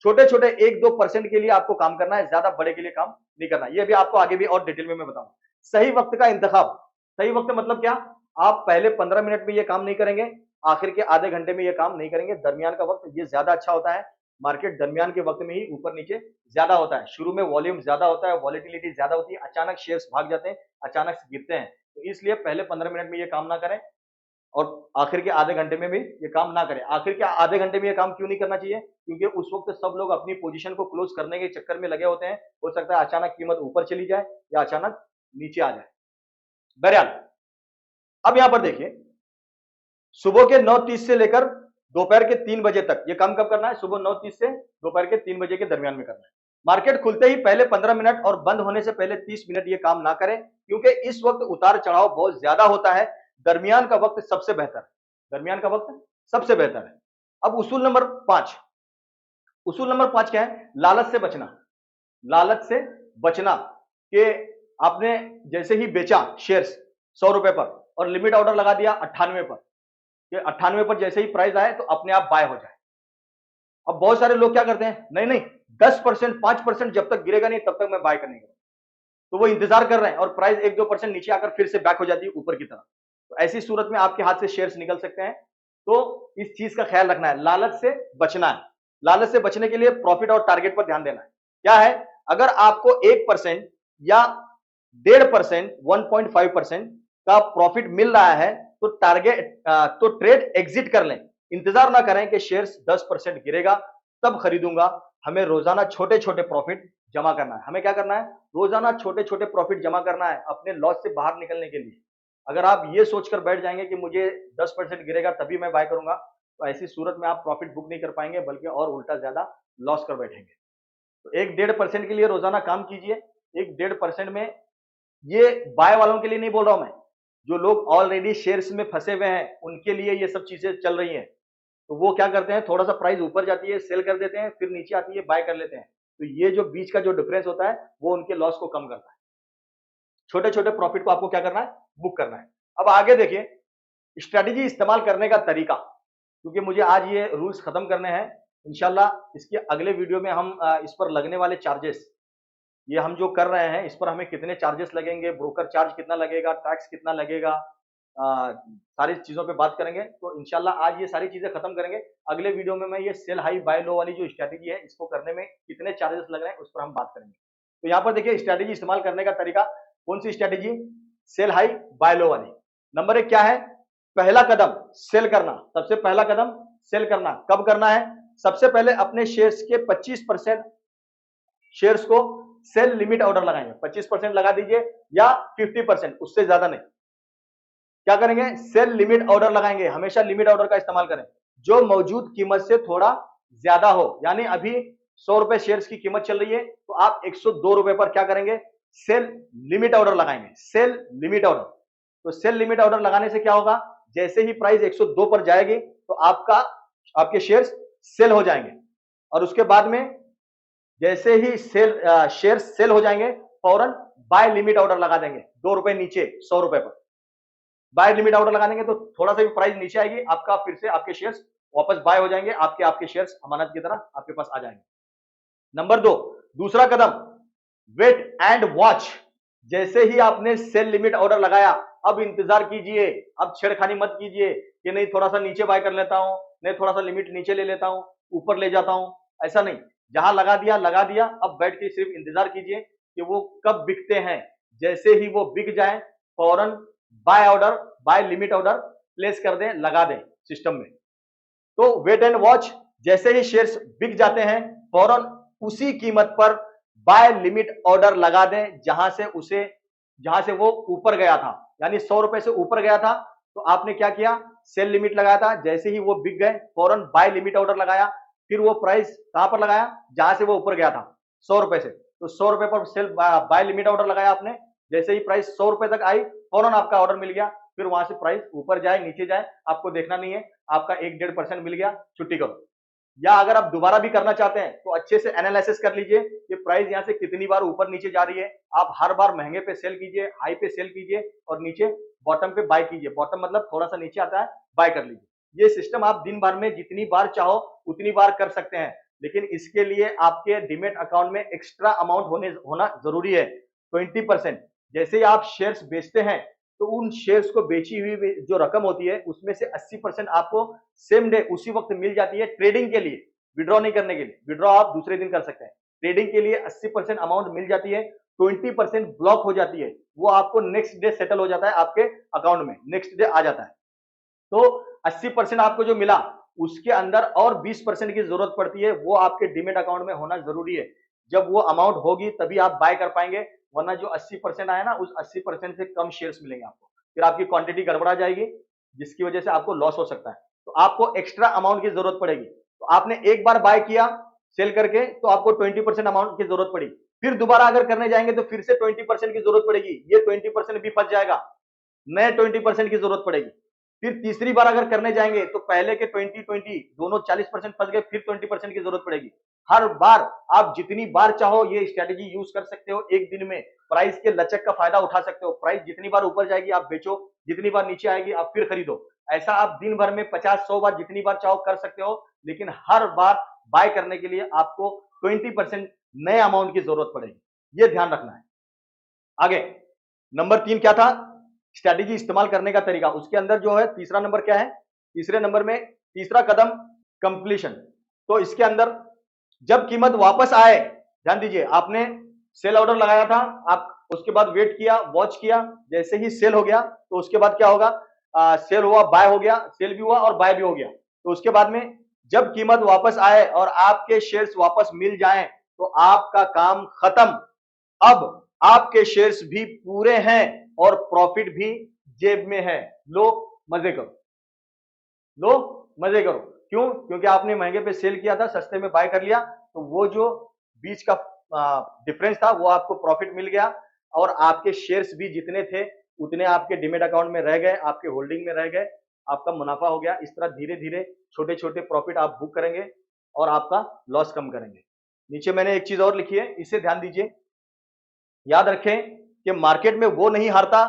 छोटे छोटे 1-2% के लिए आपको काम करना है, ज्यादा बड़े के लिए काम नहीं करना। ये भी आपको आगे भी और डिटेल में मैं बताऊंगा। सही वक्त का इंतखाब। सही वक्त मतलब क्या? आप पहले 15 मिनट में ये काम नहीं करेंगे, आखिर के आधे घंटे में ये काम नहीं करेंगे। दरमियान का वक्त ये ज्यादा अच्छा होता है। मार्केट दरमियान के वक्त में ही ऊपर नीचे ज्यादा होता है। शुरू में वॉल्यूम ज्यादा होता है, वॉलेटिलिटी ज्यादा होती है, अचानक शेयर्स भाग जाते हैं, अचानक से गिरते हैं। तो इसलिए पहले 15 मिनट में ये काम ना करें और आखिर के आधे घंटे में भी ये काम ना करें। आखिर के आधे घंटे में ये काम क्यों नहीं करना चाहिए? क्योंकि उस वक्त सब लोग अपनी पोजीशन को क्लोज करने के चक्कर में लगे होते हैं। हो सकता है अचानक कीमत ऊपर चली जाए या अचानक नीचे आ जाए। बहरहाल अब यहां पर देखिए, सुबह के 9:30 से लेकर दोपहर के 3 बजे तक ये काम कब करना है? सुबह 9:30 से दोपहर के 3 बजे के दरमियान में करना है। मार्केट खुलते ही पहले 15 मिनट और बंद होने से पहले 30 मिनट ये काम ना करें, क्योंकि इस वक्त उतार चढ़ाव बहुत ज्यादा होता है। दरमियान का वक्त सबसे बेहतर है। दरमियान का वक्त सबसे बेहतर है। अब उसूल नंबर 5। उसूल नंबर 5 क्या है? लालच से बचना। लालच से बचना कि आपने जैसे ही बेचा शेयर्स 100 रुपए पर और लिमिट ऑर्डर लगा दिया 98 पर, कि 98 पर जैसे ही प्राइस आए तो अपने आप बाय हो जाए। अब बहुत सारे लोग क्या करते हैं, नहीं नहीं 10% 5% जब तक गिरेगा नहीं तब तक मैं बाय करने का, तो वो इंतजार कर रहे हैं और प्राइस 1-2% नीचे आकर फिर से बैक हो जाती है ऊपर की तरफ। तो ऐसी सूरत में आपके हाथ से शेयर्स निकल सकते हैं। तो इस चीज का ख्याल रखना है, लालच से बचना है। लालच से बचने के लिए प्रॉफिट और टारगेट पर ध्यान देना है। क्या है? अगर आपको 1% या 1.5%, 1.5% का प्रॉफिट मिल रहा है तो तो ट्रेड एग्जिट कर लें। इंतजार ना करें कि शेयर्स 10% गिरेगा तब खरीदूंगा। हमें रोजाना छोटे छोटे प्रॉफिट जमा करना है। हमें क्या करना है? रोजाना छोटे छोटे प्रॉफिट जमा करना है अपने लॉस से बाहर निकलने के लिए। अगर आप ये सोचकर बैठ जाएंगे कि मुझे 10% गिरेगा तभी मैं बाय करूंगा, तो ऐसी सूरत में आप प्रॉफिट बुक नहीं कर पाएंगे, बल्कि और उल्टा ज्यादा लॉस कर बैठेंगे। तो 1-1.5% के लिए रोजाना काम कीजिए। 1-1.5% में, ये बाय वालों के लिए नहीं बोल रहा हूं मैं, जो लोग ऑलरेडी शेयर्स में फंसे हुए हैं उनके लिए ये सब चीजें चल रही हैं। तो वो क्या करते हैं, थोड़ा सा प्राइस ऊपर जाती है सेल कर देते हैं, फिर नीचे आती है बाय कर लेते हैं। तो ये जो बीच का जो डिफरेंस होता है वो उनके लॉस को कम करता है। छोटे छोटे प्रॉफिट को आपको क्या करना है? बुक करना है। अब आगे देखिए, स्ट्रेटेजी इस्तेमाल करने का तरीका, क्योंकि मुझे आज ये रूल्स खत्म करने हैं। इंशाल्लाह इसके अगले वीडियो में हम इस पर लगने वाले चार्जेस, ये हम जो कर रहे हैं इस पर हमें कितने चार्जेस लगेंगे, ब्रोकर चार्ज कितना लगेगा, टैक्स कितना लगेगा, सारी चीजों पे बात करेंगे। तो इंशाल्लाह आज ये सारी चीजें खत्म करेंगे। अगले वीडियो में मैं ये सेल हाई बाय लो वाली जो स्ट्रेटेजी है इसको करने में कितने चार्जेस लग रहे हैं उस पर हम बात करेंगे। तो यहाँ पर देखिए, स्ट्रेटेजी इस्तेमाल करने का तरीका। कौन सी स्ट्रेटेजी? सेल हाई बाय लो वाली। नंबर 1 क्या है? पहला कदम सेल करना। सबसे पहला कदम सेल करना। कब करना है? सबसे पहले अपने शेयर्स के 25% शेयर्स को सेल लिमिट ऑर्डर लगाएंगे। 25% लगा दीजिए या 50%, उससे ज्यादा नहीं। क्या करेंगे? सेल लिमिट ऑर्डर लगाएंगे। हमेशा लिमिट ऑर्डर का इस्तेमाल करें जो मौजूद कीमत से थोड़ा ज्यादा हो। यानी अभी 100 रुपए शेयर्स की कीमत चल रही है तो आप 102 रुपए पर क्या करेंगे? सेल लिमिट ऑर्डर लगाएंगे। Sell limit order. तो सेल लिमिट ऑर्डर लगाने से क्या होगा? जैसे ही प्राइस 102 पर जाएगी तो आपके शेयर्स सेल हो जाएंगे और उसके बाद में जैसे ही शेयर सेल हो जाएंगे फौरन बाय लिमिट ऑर्डर लगा देंगे, 2 रुपए नीचे 100 रुपए पर बाय लिमिट ऑर्डर लगा देंगे तो थोड़ा सा भी प्राइस नीचे आएगी, आपका फिर से आपके शेयर्स वापस बाय हो जाएंगे, आपके शेयर्स अमानत की तरह आपके पास आ जाएंगे। नंबर 2, दूसरा कदम, वेट एंड वॉच। जैसे ही आपने सेल लिमिट ऑर्डर लगाया, अब इंतजार कीजिए, अब छेड़खानी मत कीजिए कि नहीं थोड़ा सा नीचे बाय कर लेता हूं, नहीं थोड़ा सा लिमिट नीचे ले लेता हूं, ऊपर ले जाता हूं, ऐसा नहीं। जहां लगा दिया, अब बैठ के सिर्फ इंतजार कीजिए कि वो कब बिकते हैं। जैसे ही वो बिक जाए फौरन बाय लिमिट ऑर्डर प्लेस कर दें, लगा दें सिस्टम में। तो वेट एंड वॉच, जैसे ही शेयर्स बिक जाते हैं फौरन उसी कीमत पर बाय लिमिट ऑर्डर लगा दें जहां से वो ऊपर गया था, यानी 100 रुपए से ऊपर गया था तो आपने क्या किया, सेल लिमिट लगाया था, जैसे ही वो बिक गए फौरन बाय लिमिट ऑर्डर लगाया, फिर वो प्राइस कहां पर लगाया, जहां से वो ऊपर गया था 100 रुपए से, तो 100 रुपए पर सेल बाय लिमिट ऑर्डर लगाया आपने। जैसे ही प्राइस 100 रुपए तक आई फौरन आपका ऑर्डर मिल गया, फिर वहां से प्राइस ऊपर जाए नीचे जाए आपको देखना नहीं है, आपका 1-1.5% मिल गया, छुट्टी करो। या अगर आप दोबारा भी करना चाहते हैं तो अच्छे से एनालिसिस कर लीजिए कि प्राइस यहां से कितनी बार ऊपर नीचे जा रही है। आप हर बार महंगे पे सेल कीजिए, हाई पे सेल कीजिए और नीचे बॉटम पे बाय कीजिए। बॉटम मतलब थोड़ा सा नीचे आता है, बाय कर लीजिए। ये सिस्टम आप दिन भर में जितनी बार चाहो उतनी बार कर सकते हैं, लेकिन इसके लिए आपके डीमेट अकाउंट में एक्स्ट्रा अमाउंट होना जरूरी है, 20%। जैसे ही आप शेयर्स बेचते हैं तो उन शेयर्स को बेची हुई जो रकम होती है उसमें से 80% आपको सेम डे उसी वक्त मिल जाती है ट्रेडिंग के लिए, विड्रॉ नहीं करने के लिए। विड्रॉ आप दूसरे दिन कर सकते हैं, ट्रेडिंग के लिए 80% अमाउंट मिल जाती है, 20% ब्लॉक हो जाती है, वो आपको नेक्स्ट डे सेटल हो जाता है आपके अकाउंट में, नेक्स्ट डे आ जाता है। तो 80% आपको जो मिला उसके अंदर और 20% की जरूरत पड़ती है, वो आपके डीमेट अकाउंट में होना जरूरी है। जब वो अमाउंट होगी तभी आप बाय कर पाएंगे, वरना जो 80% आया ना उस 80% से कम शेयर्स मिलेंगे आपको, फिर आपकी क्वांटिटी गड़बड़ा जाएगी जिसकी वजह से आपको लॉस हो सकता है। तो आपको एक्स्ट्रा अमाउंट की जरूरत पड़ेगी। तो आपने एक बार बाय किया सेल करके तो आपको 20% अमाउंट की जरूरत पड़ी, फिर दोबारा अगर करने जाएंगे तो फिर से 20% की जरूरत पड़ेगी, ये 20% भी फंस जाएगा, नए 20% की जरूरत पड़ेगी। फिर तीसरी बार अगर करने जाएंगे तो पहले के 20-20 दोनों 40% फंस गए, फिर 20% की जरूरत पड़ेगी। हर बार आप जितनी बार चाहो ये स्ट्रेटेजी यूज कर सकते हो एक दिन में, प्राइस के लचक का फायदा उठा सकते हो। प्राइस जितनी बार ऊपर जाएगी आप बेचो, जितनी बार नीचे आएगी आप फिर खरीदो। ऐसा आप दिन भर में 50-100 बार जितनी बार चाहो कर सकते हो, लेकिन हर बार बाय करने के लिए आपको 20% नए अमाउंट की जरूरत पड़ेगी, ये ध्यान रखना है। आगे नंबर 3 क्या था, स्ट्रैटेजी इस्तेमाल करने का तरीका। उसके अंदर जो है तीसरा नंबर क्या है, तीसरे नंबर में तीसरा कदम कंप्लीशन। तो इसके अंदर जब कीमत वापस आए, ध्यान दीजिए, आपने सेल ऑर्डर लगाया था, आप उसके बाद वेट किया, वॉच किया, जैसे ही सेल हो गया तो उसके बाद क्या होगा, सेल हुआ, बाय हो गया, सेल भी हुआ और बाय भी हो गया। तो उसके बाद में जब कीमत वापस आए और आपके शेयर्स वापस मिल जाएं तो आपका काम खत्म। अब आपके शेयर्स भी पूरे हैं और प्रॉफिट भी जेब में है। लो मजे करो, लो मजे करो। क्यों? क्योंकि आपने महंगे पे सेल किया था, सस्ते में बाय कर लिया, तो वो जो बीच का डिफरेंस था वो आपको प्रॉफिट मिल गया और आपके शेयर्स भी जितने थे उतने आपके डीमेट अकाउंट में रह गए, आपके होल्डिंग में रह गए, आपका मुनाफा हो गया। इस तरह धीरे धीरे छोटे छोटे प्रॉफिट आप बुक करेंगे और आपका लॉस कम करेंगे। नीचे मैंने एक चीज और लिखी है, इसे ध्यान दीजिए, याद रखें कि मार्केट में वो नहीं हारता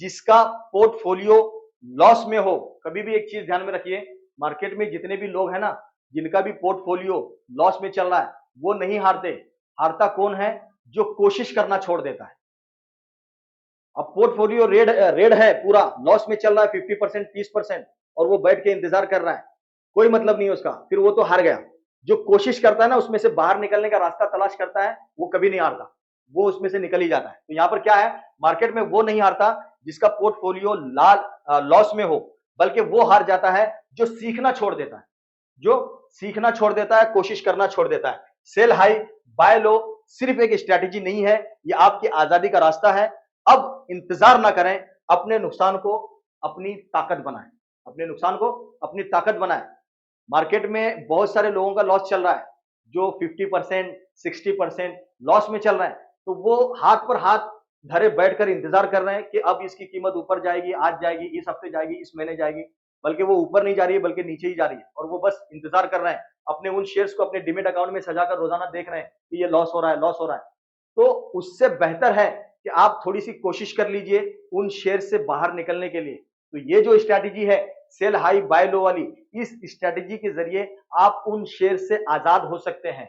जिसका पोर्टफोलियो लॉस में हो। कभी भी एक चीज ध्यान में रखिए, मार्केट में जितने भी लोग हैं ना, जिनका भी पोर्टफोलियो लॉस में चल रहा है, वो नहीं हारते। हारता कौन है? जो कोशिश करना छोड़ देता है। अब पोर्टफोलियो रेड है, पूरा लॉस में चल रहा है, 50% 30%, और वो बैठ के इंतजार कर रहा है, कोई मतलब नहीं उसका, फिर वो तो हार गया। जो कोशिश करता है ना, उसमें से बाहर निकलने का रास्ता तलाश करता है, वो कभी नहीं हारता, वो उसमें से निकल ही जाता है। तो यहां पर क्या है, मार्केट में वो नहीं हारता जिसका पोर्टफोलियो लॉस में हो, बल्कि वो हार जाता है जो सीखना छोड़ देता है, जो सीखना छोड़ देता है, कोशिश करना छोड़ देता है। सेल हाई बाय लो सिर्फ एक स्ट्रैटेजी नहीं है, ये आपकी आजादी का रास्ता है। अब इंतजार ना करें, अपने नुकसान को अपनी ताकत बनाएं, अपने नुकसान को अपनी ताकत बनाएं। मार्केट में बहुत सारे लोगों का लॉस चल रहा है, जो 50% 60% लॉस में चल रहा है, तो वो हाथ पर हाथ धरे बैठकर इंतजार कर रहे हैं कि अब इसकी कीमत ऊपर जाएगी, आज जाएगी, इस हफ्ते जाएगी, इस महीने जाएगी। बल्कि वो ऊपर नहीं जा रही है बल्कि नीचे ही जा रही है, और वो बस इंतजार कर रहे हैं, अपने उन शेयर्स को अपने डिमेट अकाउंट में सजाकर रोजाना देख रहे हैं कि ये लॉस हो रहा है, लॉस हो रहा है। तो उससे बेहतर है कि आप थोड़ी सी कोशिश कर लीजिए उन शेयर से बाहर निकलने के लिए। तो ये जो स्ट्रैटेजी है सेल हाई बाय लो वाली, इस स्ट्रैटेजी के जरिए आप उन शेयर से आजाद हो सकते हैं,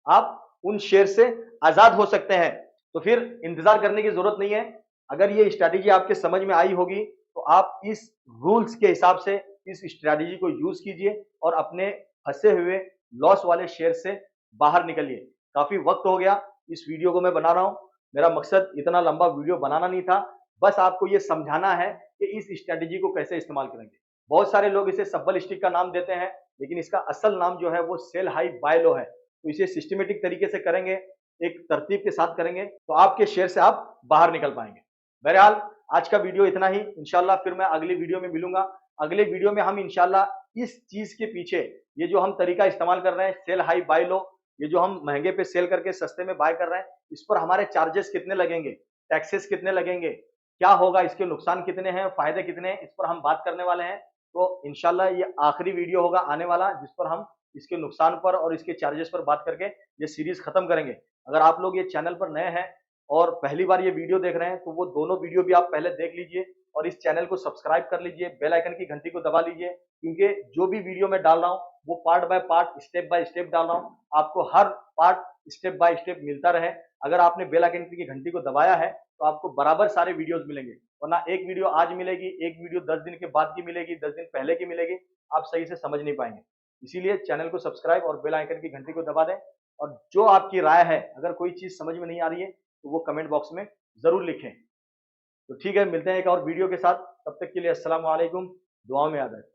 आप उन शेयर से आजाद हो सकते हैं। तो फिर इंतजार करने की जरूरत नहीं है। अगर ये स्ट्रैटेजी आपके समझ में आई होगी तो आप इस रूल्स के हिसाब से इस स्ट्रैटेजी को यूज कीजिए और अपने फंसे हुए लॉस वाले शेयर से बाहर निकलिए। काफी वक्त हो गया इस वीडियो को मैं बना रहा हूं, मेरा मकसद इतना लंबा वीडियो बनाना नहीं था, बस आपको ये समझाना है कि इस स्ट्रैटेजी को कैसे इस्तेमाल करेंगे। बहुत सारे लोग इसे सब्बल स्टिक का नाम देते हैं, लेकिन इसका असल नाम जो है वो सेल हाई बाय लो है। तो इसे सिस्टमेटिक तरीके से करेंगे, एक तरतीब के साथ करेंगे, तो आपके शेयर से आप बाहर निकल पाएंगे। बहरहाल आज का वीडियो इतना ही, इंशाल्लाह फिर मैं अगली वीडियो में मिलूंगा। अगले वीडियो में हम इंशाल्लाह इस चीज के पीछे, ये जो हम तरीका इस्तेमाल कर रहे हैं सेल हाई बाय लो, ये जो हम महंगे पे सेल करके सस्ते में बाय कर रहे हैं, इस पर हमारे चार्जेस कितने लगेंगे, टैक्सेस कितने लगेंगे, क्या होगा, इसके नुकसान कितने हैं, फायदे कितने हैं, इस पर हम बात करने वाले हैं। तो इंशाल्लाह ये आखिरी वीडियो होगा आने वाला जिस पर हम इसके नुकसान पर और इसके चार्जेस पर बात करके ये सीरीज खत्म करेंगे। अगर आप लोग ये चैनल पर नए हैं और पहली बार ये वीडियो देख रहे हैं तो वो दोनों वीडियो भी आप पहले देख लीजिए और इस चैनल को सब्सक्राइब कर लीजिए, बेल आइकन की घंटी को दबा लीजिए, क्योंकि जो भी वीडियो मैं डाल रहा हूँ वो part by part, step by step डाल रहा हूँ, आपको हर पार्ट स्टेप बाय स्टेप मिलता रहे। अगर आपने बेल आइकन की घंटी को दबाया है तो आपको बराबर सारे वीडियोस मिलेंगे, वरना एक वीडियो आज मिलेगी, एक वीडियो 10 दिन के बाद की मिलेगी, 10 दिन पहले की मिलेगी, आप सही से समझ नहीं पाएंगे। इसीलिए चैनल को सब्सक्राइब और बेल आइकन की घंटी को दबा दें, और जो आपकी राय है, अगर कोई चीज समझ में नहीं आ रही है तो वो कमेंट बॉक्स में जरूर लिखें। तो ठीक है, मिलते हैं एक और वीडियो के साथ, तब तक के लिए अस्सलाम वालेकुम, दुआओं में याद रखें।